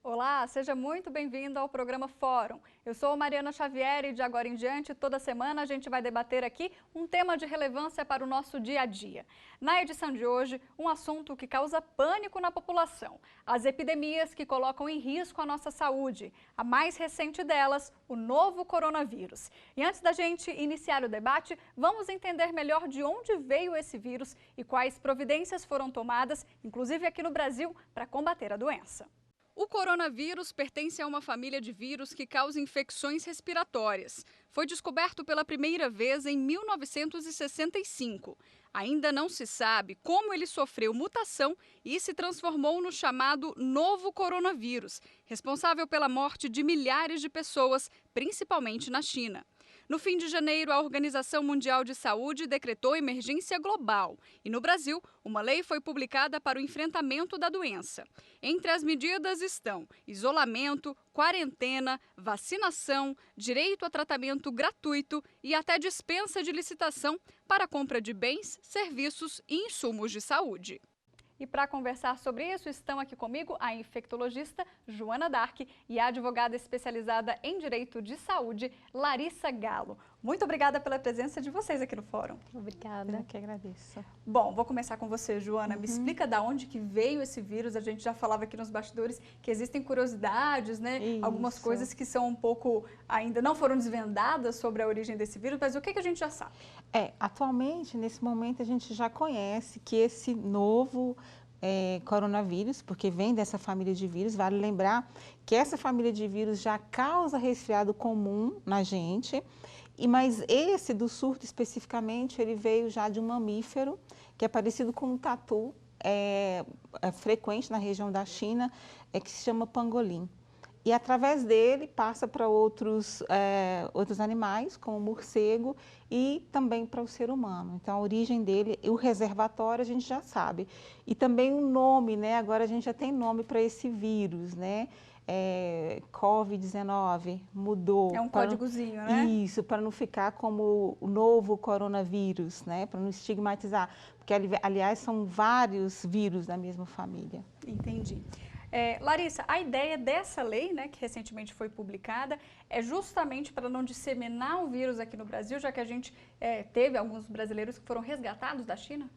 Olá, seja muito bem-vindo ao programa Fórum. Eu sou Mariana Xavier e de agora em diante, toda semana a gente vai debater aqui um tema de relevância para o nosso dia a dia. Na edição de hoje, um assunto que causa pânico na população, as epidemias que colocam em risco a nossa saúde. A mais recente delas, o novo coronavírus. E antes da gente iniciar o debate, vamos entender melhor de onde veio esse vírus e quais providências foram tomadas, inclusive aqui no Brasil, para combater a doença. O coronavírus pertence a uma família de vírus que causa infecções respiratórias. Foi descoberto pela primeira vez em 1965. Ainda não se sabe como ele sofreu mutação e se transformou no chamado novo coronavírus, responsável pela morte de milhares de pessoas, principalmente na China. No fim de janeiro, a Organização Mundial de Saúde decretou emergência global. E no Brasil, uma lei foi publicada para o enfrentamento da doença. Entre as medidas estão isolamento, quarentena, vacinação, direito a tratamento gratuito e até dispensa de licitação para a compra de bens, serviços e insumos de saúde. E para conversar sobre isso, estão aqui comigo a infectologista Joana Dark e a advogada especializada em Direito de Saúde, Larissa Galo. Muito obrigada pela presença de vocês aqui no Fórum. Obrigada. Eu que agradeço. Bom, vou começar com você, Joana. Me explica de onde que veio esse vírus. A gente já falava aqui nos bastidores que existem curiosidades, né? Isso. Algumas coisas que são um pouco, ainda não foram desvendadas sobre a origem desse vírus, mas o que a gente já sabe? Atualmente, nesse momento, a gente já conhece que esse novo coronavírus, porque vem dessa família de vírus, vale lembrar que essa família de vírus já causa resfriado comum na gente, mas esse do surto especificamente, ele veio já de um mamífero, que é parecido com um tatu, é frequente na região da China, que se chama pangolim. E através dele passa para outros animais, como o morcego, e também para o ser humano. Então, a origem dele, o reservatório, a gente já sabe. E também o nome, né? Agora a gente já tem nome para esse vírus, né? Covid-19, mudou. É um códigozinho, né? Isso, para não ficar como o novo coronavírus, né? Para não estigmatizar. Porque, aliás, são vários vírus da mesma família. Entendi. Larissa, a ideia dessa lei, né, que recentemente foi publicada, é justamente para não disseminar o vírus aqui no Brasil, já que a gente teve alguns brasileiros que foram resgatados da China?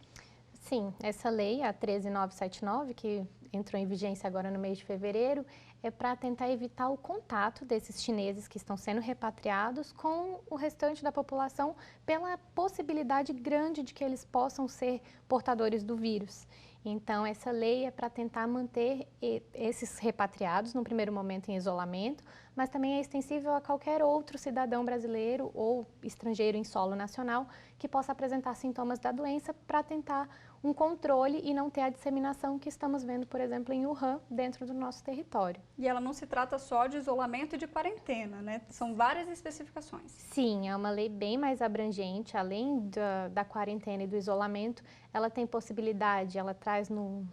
Sim, essa lei, a 13979, que entrou em vigência agora no mês de fevereiro, é para tentar evitar o contato desses chineses que estão sendo repatriados com o restante da população pela possibilidade grande de que eles possam ser portadores do vírus. Então, essa lei é para tentar manter esses repatriados, no primeiro momento, em isolamento, mas também é extensível a qualquer outro cidadão brasileiro ou estrangeiro em solo nacional que possa apresentar sintomas da doença para tentar um controle e não ter a disseminação que estamos vendo, por exemplo, em Wuhan, dentro do nosso território. E ela não se trata só de isolamento e de quarentena, né? São várias especificações. Sim, é uma lei bem mais abrangente, além da quarentena e do isolamento, ela tem possibilidade, ela traz no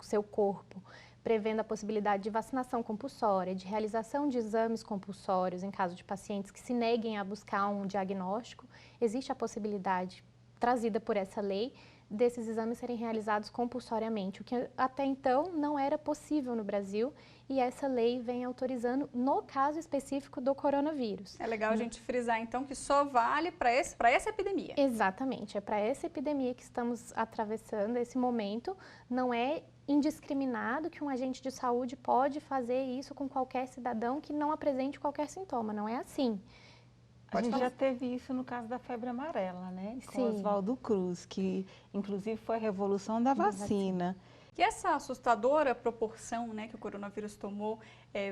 seu corpo, prevendo a possibilidade de vacinação compulsória, de realização de exames compulsórios em caso de pacientes que se neguem a buscar um diagnóstico. Existe a possibilidade, trazida por essa lei, desses exames serem realizados compulsoriamente, o que até então não era possível no Brasil, e essa lei vem autorizando no caso específico do coronavírus. É legal a gente frisar então que só vale para essa epidemia. Exatamente, é para essa epidemia que estamos atravessando esse momento, não é indiscriminado que um agente de saúde pode fazer isso com qualquer cidadão que não apresente qualquer sintoma, não é assim. A gente já teve isso no caso da febre amarela, né? Com Sim. Oswaldo Cruz, que inclusive foi a revolução da vacina. E essa assustadora proporção, né, que o coronavírus tomou,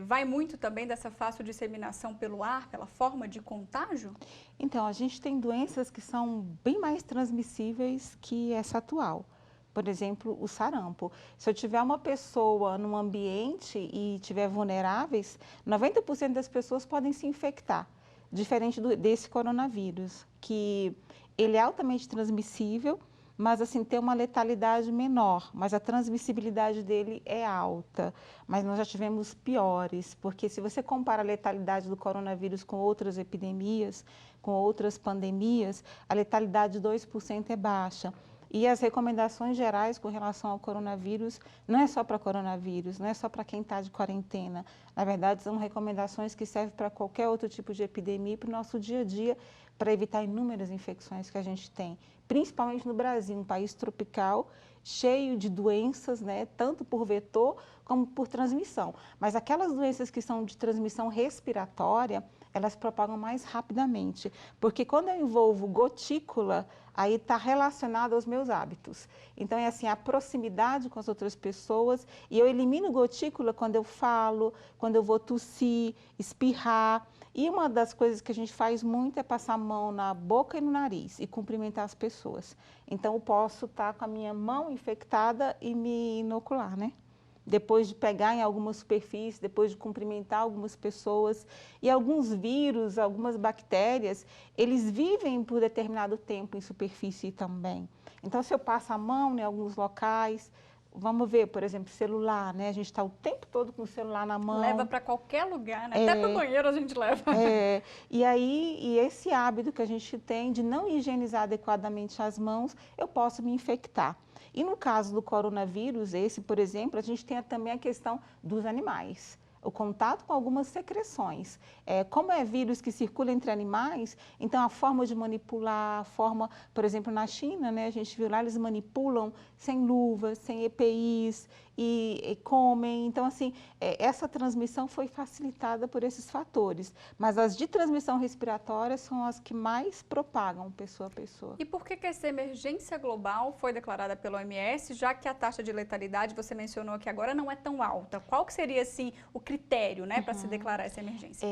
vai muito também dessa fácil disseminação pelo ar, pela forma de contágio? Então, a gente tem doenças que são bem mais transmissíveis que essa atual. Por exemplo, o sarampo. Se eu tiver uma pessoa num ambiente e tiver vulneráveis, 90% das pessoas podem se infectar. Diferente desse coronavírus, que ele é altamente transmissível, mas assim, tem uma letalidade menor, mas a transmissibilidade dele é alta. Mas nós já tivemos piores, porque se você compara a letalidade do coronavírus com outras epidemias, com outras pandemias, a letalidade de 2% é baixa. E as recomendações gerais com relação ao coronavírus, não é só para coronavírus, não é só para quem está de quarentena. Na verdade, são recomendações que servem para qualquer outro tipo de epidemia e para o nosso dia a dia, para evitar inúmeras infecções que a gente tem. Principalmente no Brasil, um país tropical, cheio de doenças, né, tanto por vetor como por transmissão. Mas aquelas doenças que são de transmissão respiratória, elas propagam mais rapidamente, porque quando eu envolvo gotícula, aí está relacionado aos meus hábitos. Então, é assim, a proximidade com as outras pessoas, e eu elimino gotícula quando eu falo, quando eu vou tossir, espirrar. E uma das coisas que a gente faz muito é passar a mão na boca e no nariz e cumprimentar as pessoas. Então, eu posso estar com a minha mão infectada e me inocular, né? Depois de pegar em alguma superfície, depois de cumprimentar algumas pessoas. E alguns vírus, algumas bactérias, eles vivem por determinado tempo em superfície também. Então, se eu passo a mão em alguns locais, vamos ver, por exemplo, celular, né? A gente está o tempo todo com o celular na mão. Leva para qualquer lugar, né? Até para o banheiro a gente leva. E esse hábito que a gente tem de não higienizar adequadamente as mãos, eu posso me infectar. E no caso do coronavírus, esse, por exemplo, a gente tem também a questão dos animais. O contato com algumas secreções. Como é vírus que circula entre animais, então a forma de manipular, a forma, por exemplo, na China, né, a gente viu lá, eles manipulam sem luvas, sem EPIs e comem. Então, assim, essa transmissão foi facilitada por esses fatores. Mas as de transmissão respiratória são as que mais propagam pessoa a pessoa. E por que essa emergência global foi declarada pela OMS, já que a taxa de letalidade, você mencionou aqui agora, não é tão alta? Qual que seria, assim, o critério, né, para se declarar essa emergência?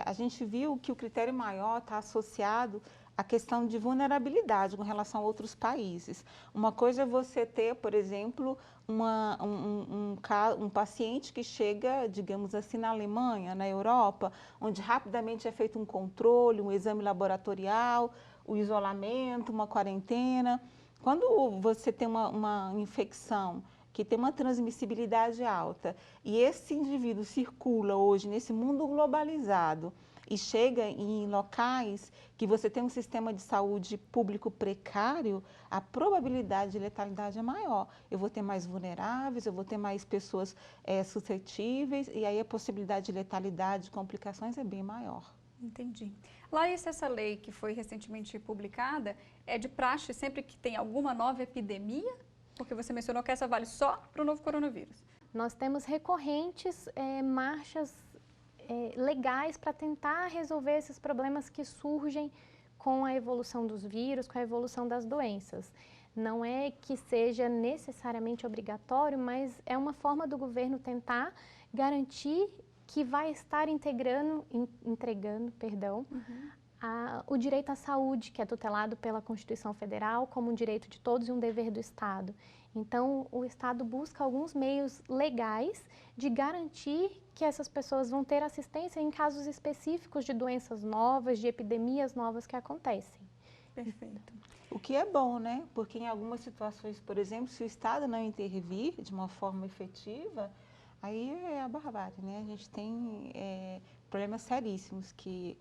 A gente viu que o critério maior está associado à questão de vulnerabilidade com relação a outros países. Uma coisa é você ter, por exemplo, um paciente que chega, digamos assim, na Alemanha, na Europa, onde rapidamente é feito um controle, um exame laboratorial, o isolamento, uma quarentena. Quando você tem uma infecção que tem uma transmissibilidade alta, e esse indivíduo circula hoje nesse mundo globalizado e chega em locais que você tem um sistema de saúde público precário, a probabilidade de letalidade é maior. Eu vou ter mais vulneráveis, eu vou ter mais pessoas suscetíveis, e aí a possibilidade de letalidade, de complicações é bem maior. Entendi. Larissa, essa lei que foi recentemente publicada é de praxe sempre que tem alguma nova epidemia? Porque você mencionou que essa vale só para o novo coronavírus. Nós temos recorrentes marchas legais para tentar resolver esses problemas que surgem com a evolução dos vírus, com a evolução das doenças. Não é que seja necessariamente obrigatório, mas é uma forma do governo tentar garantir que vai estar entregando o direito à saúde, que é tutelado pela Constituição Federal como um direito de todos e um dever do Estado. Então, o Estado busca alguns meios legais de garantir que essas pessoas vão ter assistência em casos específicos de doenças novas, de epidemias novas que acontecem. Perfeito. O que é bom, né? Porque em algumas situações, por exemplo, se o Estado não intervir de uma forma efetiva, aí é a barbárie, né? A gente tem problemas seríssimos que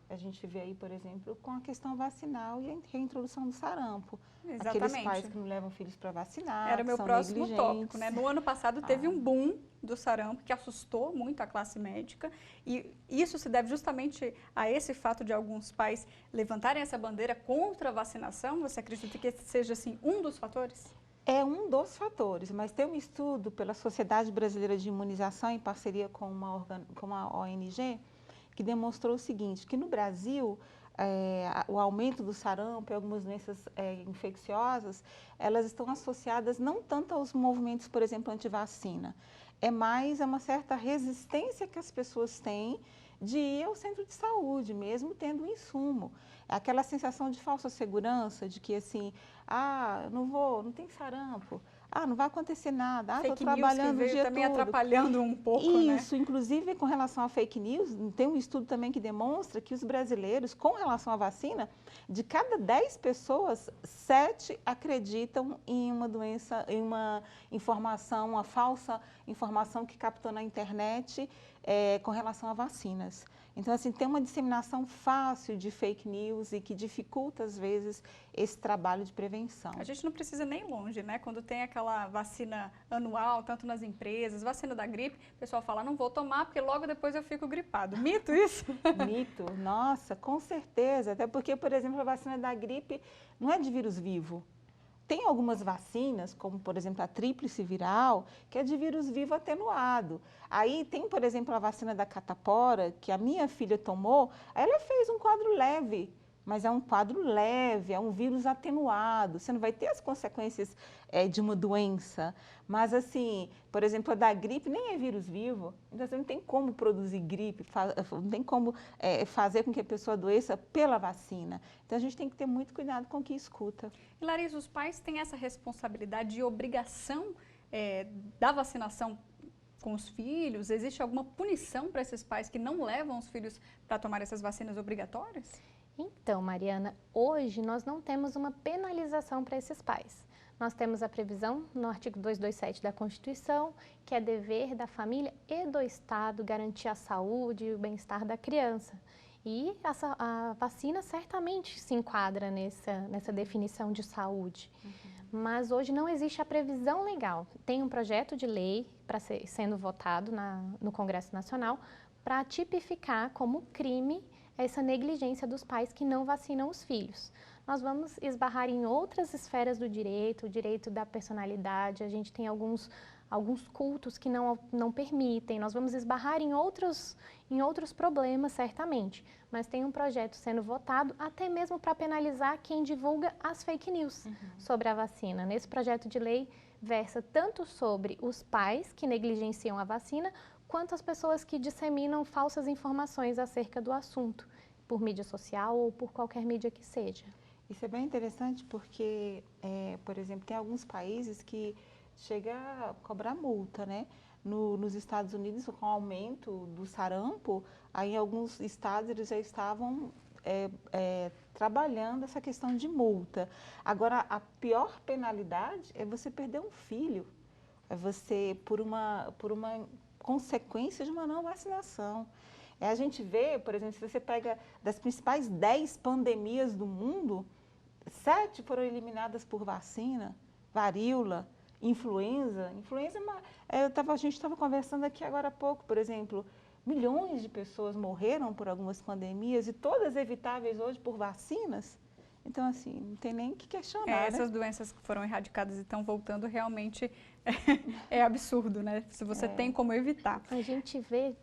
a gente vê aí, por exemplo, com a questão vacinal e a reintrodução do sarampo. Exatamente. Aqueles pais que não levam filhos para vacinar, era o meu são próximo negligentes. tópico, né? No ano passado teve um boom do sarampo que assustou muito a classe médica, e isso se deve justamente a esse fato de alguns pais levantarem essa bandeira contra a vacinação. Você acredita que esse seja, assim, um dos fatores? É um dos fatores, mas tem um estudo pela Sociedade Brasileira de Imunização, em parceria com uma ONG, que demonstrou o seguinte, que no Brasil, o aumento do sarampo e algumas doenças infecciosas, elas estão associadas não tanto aos movimentos, por exemplo, antivacina, é mais a uma certa resistência que as pessoas têm de ir ao centro de saúde, mesmo tendo um insumo. Aquela sensação de falsa segurança, de que assim, não vou, não tem sarampo. não vai acontecer nada, estou Fake news trabalhando que o veio dia também todo. atrapalhando um pouco, né? Isso, inclusive com relação a fake news, tem um estudo também que demonstra que os brasileiros, com relação à vacina, de cada 10 pessoas, 7 acreditam em uma doença, em uma informação, uma falsa informação que captou na internet com relação a vacinas. Então, assim, tem uma disseminação fácil de fake news e que dificulta, às vezes, esse trabalho de prevenção. A gente não precisa nem ir longe, né? Quando tem aquela vacina anual, tanto nas empresas, vacina da gripe, o pessoal fala, não vou tomar porque logo depois eu fico gripado. Mito isso? Mito, nossa, com certeza. Até porque, por exemplo, a vacina da gripe não é de vírus vivo. Tem algumas vacinas, como por exemplo a tríplice viral, que é de vírus vivo atenuado. Aí tem, por exemplo, a vacina da catapora, que a minha filha tomou, ela fez um quadro leve, mas é um quadro leve, é um vírus atenuado. Você não vai ter as consequências de uma doença. Mas assim, por exemplo, a da gripe nem é vírus vivo, então você não tem como produzir gripe, não tem como fazer com que a pessoa adoeça pela vacina. Então a gente tem que ter muito cuidado com o que escuta. E Larissa, os pais têm essa responsabilidade e obrigação da vacinação com os filhos? Existe alguma punição para esses pais que não levam os filhos para tomar essas vacinas obrigatórias? Então, Mariana, hoje nós não temos uma penalização para esses pais. Nós temos a previsão no artigo 227 da Constituição, que é dever da família e do Estado garantir a saúde e o bem-estar da criança. E a vacina certamente se enquadra nessa definição de saúde. Mas hoje não existe a previsão legal. Tem um projeto de lei sendo votado no Congresso Nacional para tipificar como crime essa negligência dos pais que não vacinam os filhos. Nós vamos esbarrar em outras esferas do direito, o direito da personalidade, a gente tem alguns cultos que não permitem, nós vamos esbarrar em outros problemas, certamente, mas tem um projeto sendo votado até mesmo para penalizar quem divulga as fake news sobre a vacina. Nesse projeto de lei versa tanto sobre os pais que negligenciam a vacina, quanto as pessoas que disseminam falsas informações acerca do assunto, por mídia social ou por qualquer mídia que seja. Isso é bem interessante porque, por exemplo, tem alguns países que chega a cobrar multa, né? Nos Estados Unidos, com o aumento do sarampo, aí em alguns estados eles já estavam trabalhando essa questão de multa. Agora, a pior penalidade é você perder um filho, é você por uma consequência de uma não vacinação. A gente vê, por exemplo, se você pega das principais 10 pandemias do mundo, 7 foram eliminadas por vacina, varíola, influenza. A gente estava conversando aqui agora há pouco, por exemplo, milhões de pessoas morreram por algumas pandemias e todas evitáveis hoje por vacinas. Então, assim, não tem nem o que questionar, essas doenças que foram erradicadas e estão voltando realmente é absurdo, né? Se você tem como evitar. A gente vê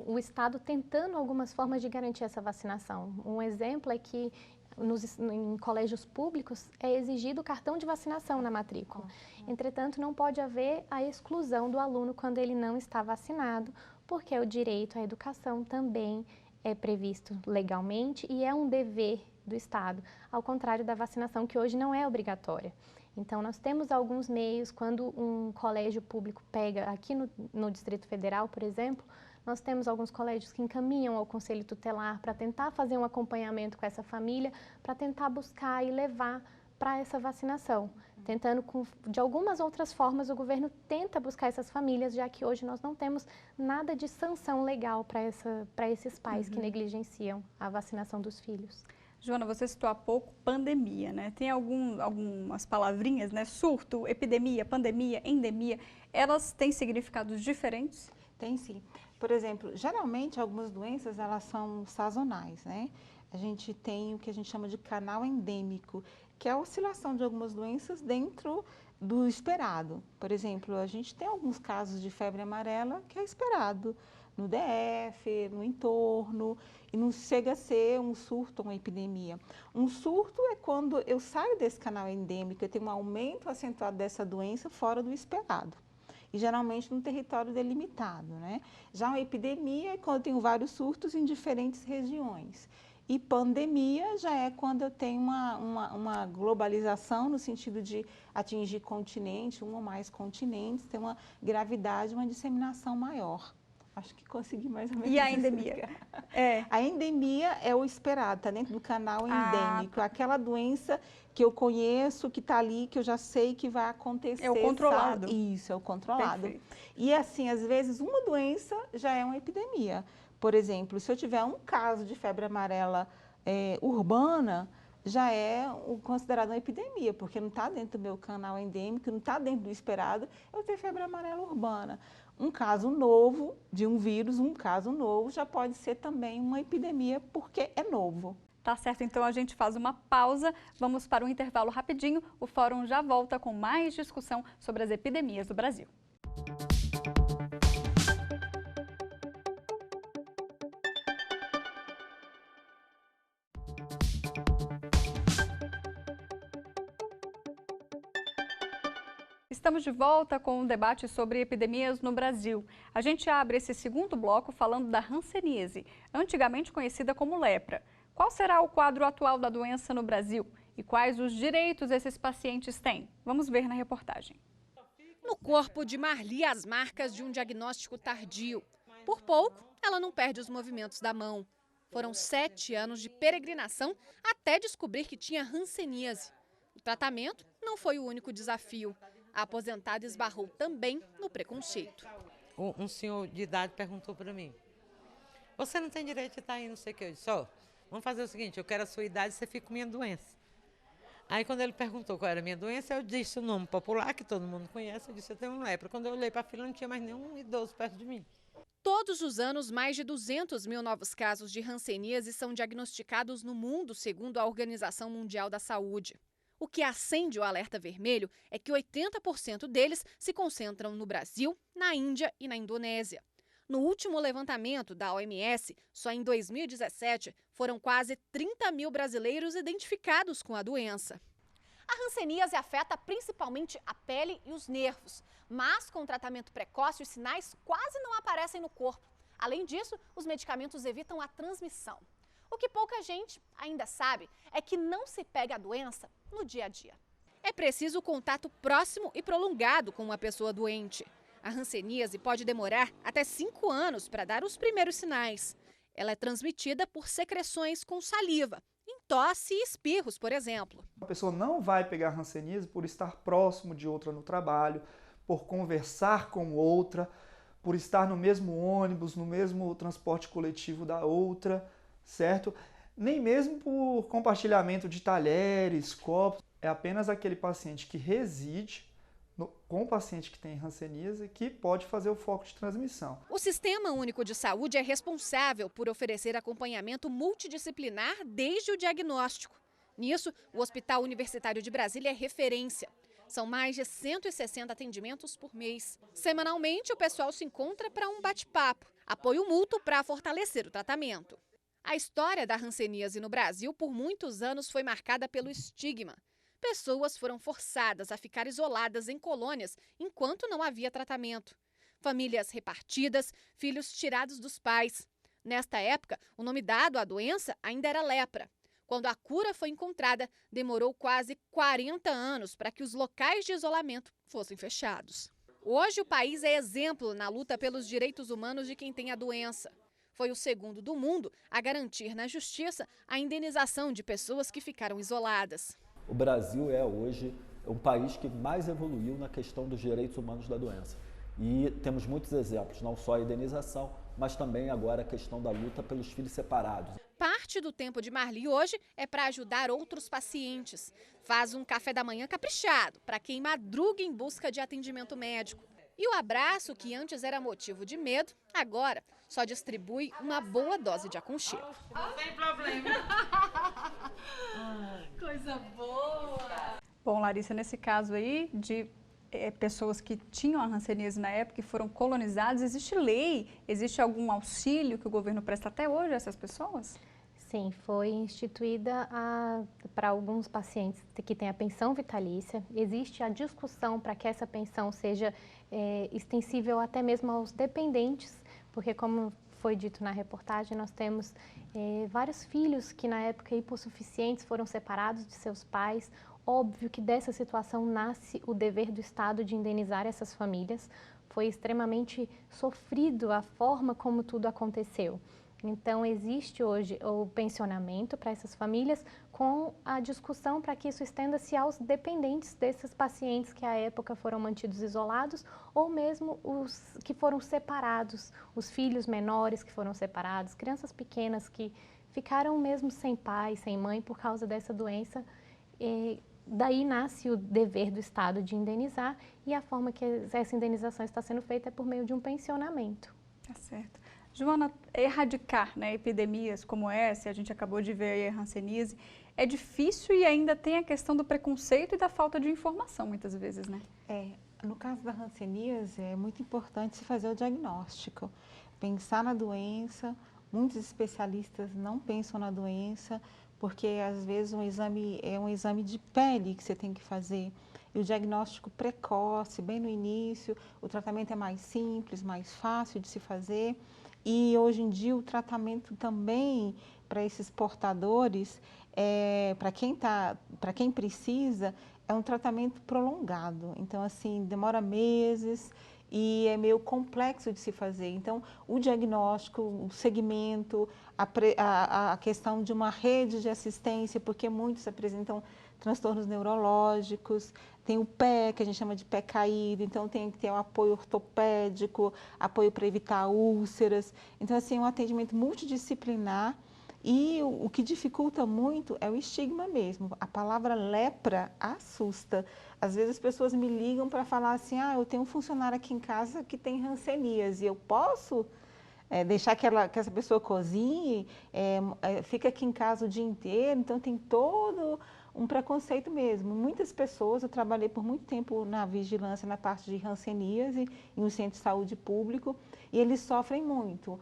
o Estado tentando algumas formas de garantir essa vacinação. Um exemplo é que em colégios públicos é exigido o cartão de vacinação na matrícula. Entretanto, não pode haver a exclusão do aluno quando ele não está vacinado, porque o direito à educação também é previsto legalmente e é um dever do Estado, ao contrário da vacinação, que hoje não é obrigatória. Então, nós temos alguns meios, quando um colégio público pega, aqui no Distrito Federal, por exemplo, nós temos alguns colégios que encaminham ao Conselho Tutelar para tentar fazer um acompanhamento com essa família, para tentar buscar e levar para essa vacinação. Tentando, de algumas outras formas, o governo tenta buscar essas famílias, já que hoje nós não temos nada de sanção legal para esses pais que negligenciam a vacinação dos filhos. Joana, você citou há pouco pandemia, né? Tem algumas palavrinhas, né? Surto, epidemia, pandemia, endemia. Elas têm significados diferentes? Tem sim. Por exemplo, geralmente algumas doenças elas são sazonais, né? A gente tem o que a gente chama de canal endêmico, que é a oscilação de algumas doenças dentro do esperado. Por exemplo, a gente tem alguns casos de febre amarela que é esperado no DF, no entorno, e não chega a ser um surto ou uma epidemia. Um surto é quando eu saio desse canal endêmico, eu tenho um aumento acentuado dessa doença fora do esperado. E geralmente num território delimitado, né? Já uma epidemia é quando eu tenho vários surtos em diferentes regiões. E pandemia já é quando eu tenho uma globalização no sentido de atingir continente, um ou mais continentes, ter uma gravidade, uma disseminação maior. Acho que consegui mais ou menos. E a endemia? A endemia é o esperado, está dentro do canal endêmico. Aquela doença que eu conheço, que está ali, que eu já sei que vai acontecer. É o controlado. Isso, é o controlado. Perfeito. E assim, às vezes, uma doença já é uma epidemia. Por exemplo, se eu tiver um caso de febre amarela urbana, já é considerado uma epidemia, porque não está dentro do meu canal endêmico, não está dentro do esperado, eu ter febre amarela urbana. Um caso novo de um vírus, um caso novo, já pode ser também uma epidemia, porque é novo. Tá certo, então a gente faz uma pausa, vamos para um intervalo rapidinho, o Fórum já volta com mais discussão sobre as epidemias do Brasil. Estamos de volta com um debate sobre epidemias no Brasil. A gente abre esse segundo bloco falando da hanseníase, antigamente conhecida como lepra. Qual será o quadro atual da doença no Brasil e quais os direitos esses pacientes têm? Vamos ver na reportagem. No corpo de Marli, as marcas de um diagnóstico tardio. Por pouco, ela não perde os movimentos da mão. Foram 7 anos de peregrinação até descobrir que tinha hanseníase. O tratamento não foi o único desafio. A aposentada esbarrou também no preconceito. Um senhor de idade perguntou para mim, você não tem direito de estar aí, não sei o que. Eu disse, vamos fazer o seguinte, eu quero a sua idade, você fica com minha doença. Aí quando ele perguntou qual era a minha doença, eu disse o nome popular, que todo mundo conhece, eu disse, eu tenho lepra. Quando eu olhei para a fila, não tinha mais nenhum idoso perto de mim. Todos os anos, mais de 200 mil novos casos de hanseníase são diagnosticados no mundo, segundo a Organização Mundial da Saúde. O que acende o alerta vermelho é que 80% deles se concentram no Brasil, na Índia e na Indonésia. No último levantamento da OMS, só em 2017 foram quase 30 mil brasileiros identificados com a doença. A hanseníase afeta principalmente a pele e os nervos, mas com tratamento precoce os sinais quase não aparecem no corpo. Além disso, os medicamentos evitam a transmissão. O que pouca gente ainda sabe é que não se pega a doença no dia a dia. É preciso contato próximo e prolongado com uma pessoa doente. A hanseníase pode demorar até 5 anos para dar os primeiros sinais. Ela é transmitida por secreções com saliva, em tosse e espirros, por exemplo. A pessoa não vai pegar hanseníase por estar próximo de outra no trabalho, por conversar com outra, por estar no mesmo ônibus, no mesmo transporte coletivo da outra, certo? Nem mesmo por compartilhamento de talheres, copos. É apenas aquele paciente que reside com o paciente que tem hanseníase que pode fazer o foco de transmissão. O Sistema Único de Saúde é responsável por oferecer acompanhamento multidisciplinar desde o diagnóstico. Nisso, o Hospital Universitário de Brasília é referência. São mais de 160 atendimentos por mês. Semanalmente, o pessoal se encontra para um bate-papo, apoio mútuo para fortalecer o tratamento. A história da hanseníase no Brasil por muitos anos foi marcada pelo estigma. Pessoas foram forçadas a ficar isoladas em colônias enquanto não havia tratamento. Famílias repartidas, filhos tirados dos pais. Nesta época, o nome dado à doença ainda era lepra. Quando a cura foi encontrada, demorou quase 40 anos para que os locais de isolamento fossem fechados. Hoje, o país é exemplo na luta pelos direitos humanos de quem tem a doença. Foi o segundo do mundo a garantir na justiça a indenização de pessoas que ficaram isoladas. O Brasil é hoje um país que mais evoluiu na questão dos direitos humanos da doença. E temos muitos exemplos, não só a indenização, mas também agora a questão da luta pelos filhos separados. Parte do tempo de Marli hoje é para ajudar outros pacientes. Faz um café da manhã caprichado para quem madruga em busca de atendimento médico. E o abraço, que antes era motivo de medo, agora só distribui uma boa dose de aconchego. Sem problema. Coisa boa! Bom, Larissa, nesse caso aí de pessoas que tinham a hanseníase na época e foram colonizadas, existe lei? Existe algum auxílio que o governo presta até hoje a essas pessoas? Sim, foi instituída para alguns pacientes que têm a pensão vitalícia. Existe a discussão para que essa pensão seja extensível até mesmo aos dependentes, porque como foi dito na reportagem, nós temos vários filhos que na época hipossuficientes foram separados de seus pais. Óbvio que dessa situação nasce o dever do Estado de indenizar essas famílias. Foi extremamente sofrido a forma como tudo aconteceu. Então, existe hoje o pensionamento para essas famílias com a discussão para que isso estenda-se aos dependentes desses pacientes que à época foram mantidos isolados ou mesmo os que foram separados, os filhos menores que foram separados, crianças pequenas que ficaram mesmo sem pai, sem mãe por causa dessa doença. Daí nasce o dever do Estado de indenizar e a forma que essa indenização está sendo feita é por meio de um pensionamento. Tá certo. Joana, erradicar, né, epidemias como essa, a gente acabou de ver aí a hanseníase, é difícil e ainda tem a questão do preconceito e da falta de informação muitas vezes, né? No caso da hanseníase é muito importante se fazer o diagnóstico, pensar na doença. Muitos especialistas não pensam na doença, porque às vezes é um exame de pele que você tem que fazer. E o diagnóstico precoce, bem no início, o tratamento é mais simples, mais fácil de se fazer. E hoje em dia o tratamento também para esses portadores, para quem precisa, é um tratamento prolongado. Então, assim, demora meses e é meio complexo de se fazer. Então, o diagnóstico, o segmento, a questão de uma rede de assistência, porque muitos apresentam transtornos neurológicos, tem o pé, que a gente chama de pé caído, então tem que ter um apoio ortopédico, apoio para evitar úlceras. Então, assim, um atendimento multidisciplinar. E o que dificulta muito é o estigma mesmo. A palavra lepra assusta. Às vezes as pessoas me ligam para falar assim, eu tenho um funcionário aqui em casa que tem hanseníase, eu posso deixar que essa pessoa cozinhe, fica aqui em casa o dia inteiro, então tem todo um preconceito mesmo. Muitas pessoas, eu trabalhei por muito tempo na vigilância, na parte de hanseníase, em um centro de saúde público, e eles sofrem muito.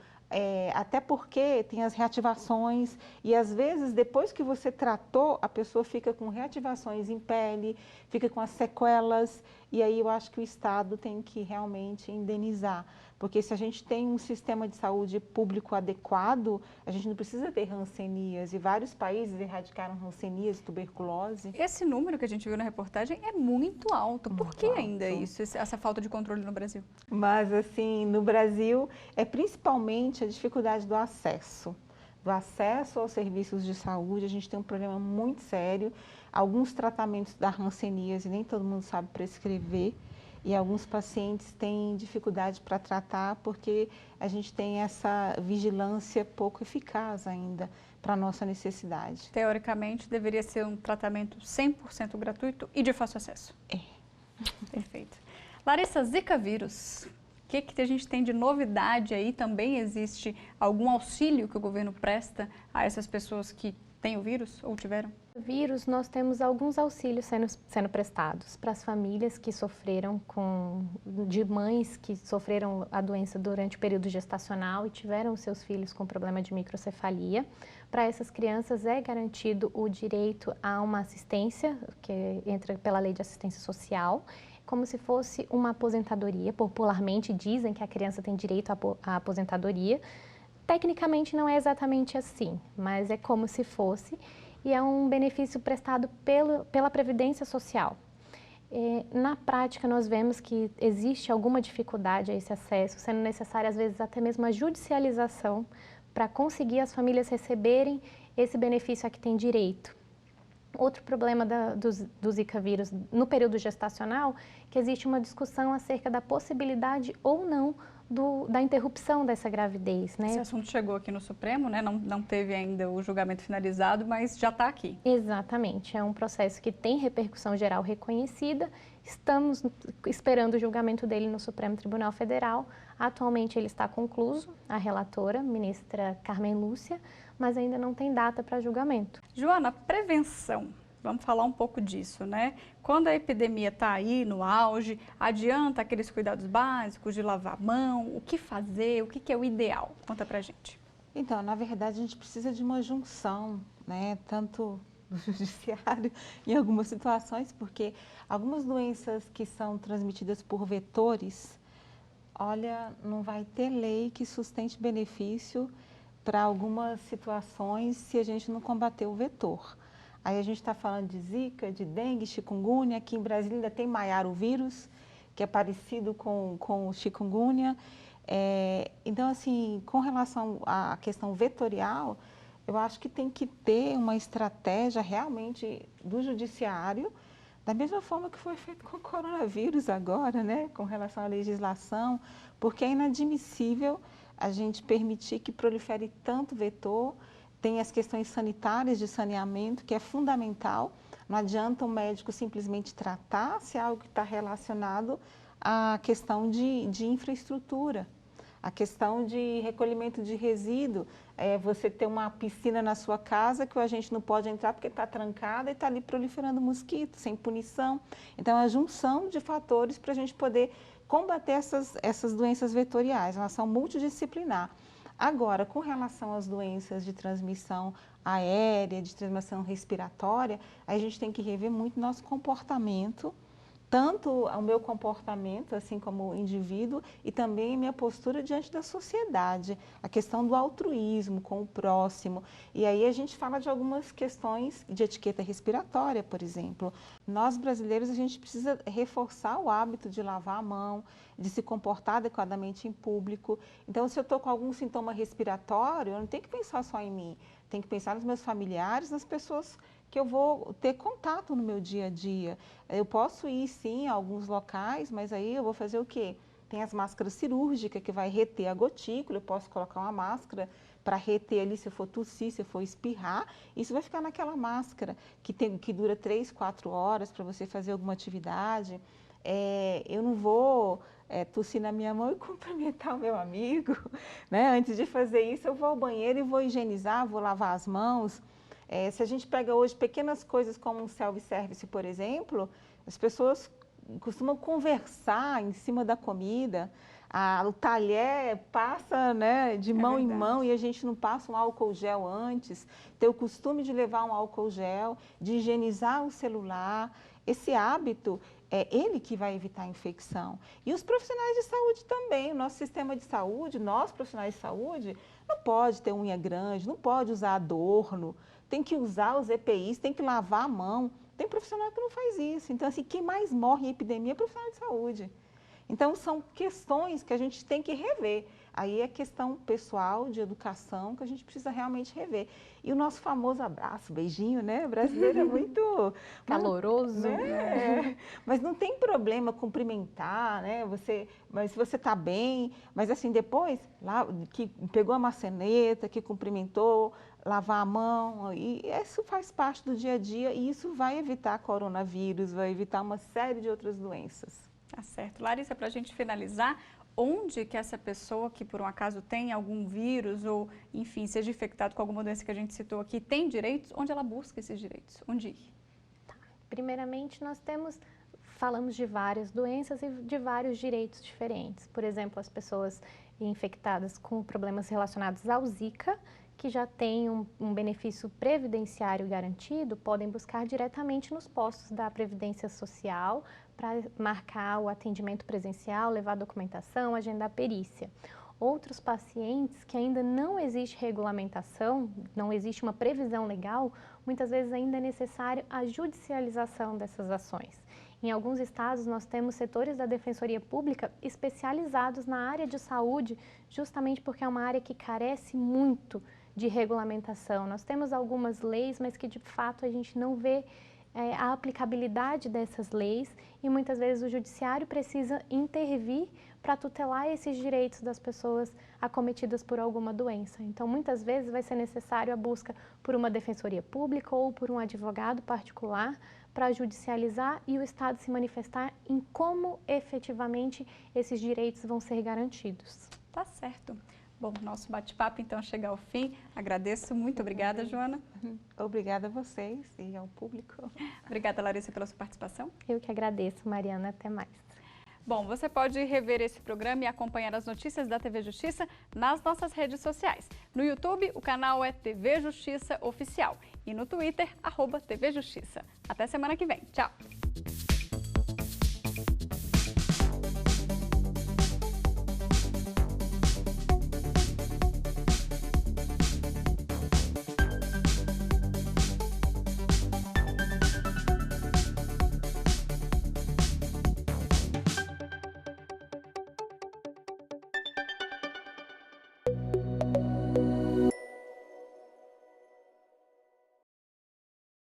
Até porque tem as reativações e às vezes depois que você tratou, a pessoa fica com reativações em pele, fica com as sequelas e aí eu acho que o Estado tem que realmente indenizar, porque se a gente tem um sistema de saúde público adequado, a gente não precisa ter hanseníase. Vários países erradicaram hanseníase, tuberculose. Esse número que a gente viu na reportagem é muito alto. Por que ainda isso, essa falta de controle no Brasil? Mas, assim, no Brasil, é principalmente a dificuldade do acesso aos serviços de saúde. A gente tem um problema muito sério. Alguns tratamentos da hanseníase nem todo mundo sabe prescrever. E alguns pacientes têm dificuldade para tratar porque a gente tem essa vigilância pouco eficaz ainda para a nossa necessidade. Teoricamente, deveria ser um tratamento 100% gratuito e de fácil acesso. Perfeito. Larissa, Zika vírus, o que a gente tem de novidade aí? Também existe algum auxílio que o governo presta a essas pessoas que têm o vírus ou tiveram? Vírus, nós temos alguns auxílios sendo prestados para as famílias que sofreram de mães que sofreram a doença durante o período gestacional e tiveram seus filhos com problema de microcefalia. Para essas crianças é garantido o direito a uma assistência, que entra pela Lei de Assistência Social, como se fosse uma aposentadoria. Popularmente dizem que a criança tem direito à aposentadoria. Tecnicamente não é exatamente assim, mas é como se fosse. E é um benefício prestado pela Previdência Social. Na prática, nós vemos que existe alguma dificuldade a esse acesso, sendo necessária, às vezes, até mesmo a judicialização para conseguir as famílias receberem esse benefício a que tem direito. Outro problema do Zika vírus no período gestacional, que existe uma discussão acerca da possibilidade ou não da interrupção dessa gravidez, né? Esse assunto chegou aqui no Supremo, né? Não teve ainda o julgamento finalizado, mas já está aqui. Exatamente, é um processo que tem repercussão geral reconhecida. Estamos esperando o julgamento dele no Supremo Tribunal Federal. Atualmente ele está concluso, a relatora, ministra Carmen Lúcia, mas ainda não tem data para julgamento. Joana, prevenção. Vamos falar um pouco disso, né? Quando a epidemia está aí no auge, adianta aqueles cuidados básicos de lavar a mão? O que fazer? O que é o ideal? Conta pra gente. Então, na verdade, a gente precisa de uma junção, né? Tanto do judiciário em algumas situações, porque algumas doenças que são transmitidas por vetores, Olha, não vai ter lei que sustente benefício para algumas situações se a gente não combater o vetor. Aí a gente está falando de zika, de dengue, chikungunya, aqui em Brasília ainda tem maiarovírus, que é parecido com o chikungunya. Então, assim, com relação à questão vetorial, eu acho que tem que ter uma estratégia realmente do judiciário, da mesma forma que foi feito com o coronavírus agora, né, com relação à legislação, porque é inadmissível a gente permitir que prolifere tanto vetor. Tem as questões sanitárias de saneamento, que é fundamental. Não adianta o médico simplesmente tratar se é algo que está relacionado à questão de infraestrutura, a questão de recolhimento de resíduo. Você ter uma piscina na sua casa que o agente não pode entrar porque está trancada e está ali proliferando mosquito, sem punição. Então, é a junção de fatores para a gente poder combater essas doenças vetoriais, uma ação multidisciplinar. Agora, com relação às doenças de transmissão aérea, de transmissão respiratória, a gente tem que rever muito nosso comportamento, tanto o meu comportamento, assim como o indivíduo, e também minha postura diante da sociedade, a questão do altruísmo com o próximo. E aí a gente fala de algumas questões de etiqueta respiratória, por exemplo. Nós brasileiros, a gente precisa reforçar o hábito de lavar a mão, de se comportar adequadamente em público. Então, se eu estou com algum sintoma respiratório, eu não tenho que pensar só em mim, tenho que pensar nos meus familiares, nas pessoas que eu vou ter contato no meu dia a dia. Eu posso ir, sim, a alguns locais, mas aí eu vou fazer o quê? Tem as máscaras cirúrgicas, que vai reter a gotícula, eu posso colocar uma máscara para reter ali, se eu for tossir, se eu for espirrar, isso vai ficar naquela máscara, que dura 3, 4 horas para você fazer alguma atividade. Eu não vou tossir na minha mão e cumprimentar o meu amigo, né? Antes de fazer isso, eu vou ao banheiro e vou higienizar, vou lavar as mãos. Se a gente pega hoje pequenas coisas como um self-service, por exemplo, as pessoas costumam conversar em cima da comida, o talher passa, né, de mão em mão e a gente não passa um álcool gel antes, ter o costume de levar um álcool gel, de higienizar o celular. Esse hábito é ele que vai evitar a infecção. E os profissionais de saúde também, o nosso sistema de saúde, nós profissionais de saúde, não pode ter unha grande, não pode usar adorno, tem que usar os EPIs, tem que lavar a mão. Tem profissional que não faz isso. Então, assim, quem mais morre em epidemia é profissional de saúde. Então, são questões que a gente tem que rever. Aí é questão pessoal, de educação, que a gente precisa realmente rever. E o nosso famoso abraço, beijinho, né? O brasileiro é muito caloroso. Né? Mas não tem problema cumprimentar, né? Mas se você está bem, mas assim, depois, lá, que pegou a maçaneta, que cumprimentou, lavar a mão, e isso faz parte do dia a dia e isso vai evitar coronavírus, vai evitar uma série de outras doenças. Tá certo. Larissa, para a gente finalizar, onde que essa pessoa que por um acaso tem algum vírus ou, enfim, seja infectado com alguma doença que a gente citou aqui, tem direitos? Onde ela busca esses direitos? Onde ir? Tá. Primeiramente, falamos de várias doenças e de vários direitos diferentes. Por exemplo, as pessoas infectadas com problemas relacionados ao Zika, que já têm um benefício previdenciário garantido, podem buscar diretamente nos postos da Previdência Social para marcar o atendimento presencial, levar documentação, agendar perícia. Outros pacientes que ainda não existe regulamentação, não existe uma previsão legal, muitas vezes ainda é necessário a judicialização dessas ações. Em alguns estados, nós temos setores da Defensoria Pública especializados na área de saúde, justamente porque é uma área que carece muito de regulamentação. Nós temos algumas leis, mas que de fato a gente não vê a aplicabilidade dessas leis e muitas vezes o judiciário precisa intervir para tutelar esses direitos das pessoas acometidas por alguma doença. Então, muitas vezes vai ser necessário a busca por uma defensoria pública ou por um advogado particular para judicializar e o Estado se manifestar em como efetivamente esses direitos vão ser garantidos. Tá certo. Bom, nosso bate-papo então chega ao fim. Agradeço, muito obrigada, Joana. Obrigada a vocês e ao público. Obrigada, Larissa, pela sua participação. Eu que agradeço, Mariana. Até mais. Bom, você pode rever esse programa e acompanhar as notícias da TV Justiça nas nossas redes sociais. No YouTube, o canal é TV Justiça Oficial e no Twitter, @TV Justiça. Até semana que vem. Tchau!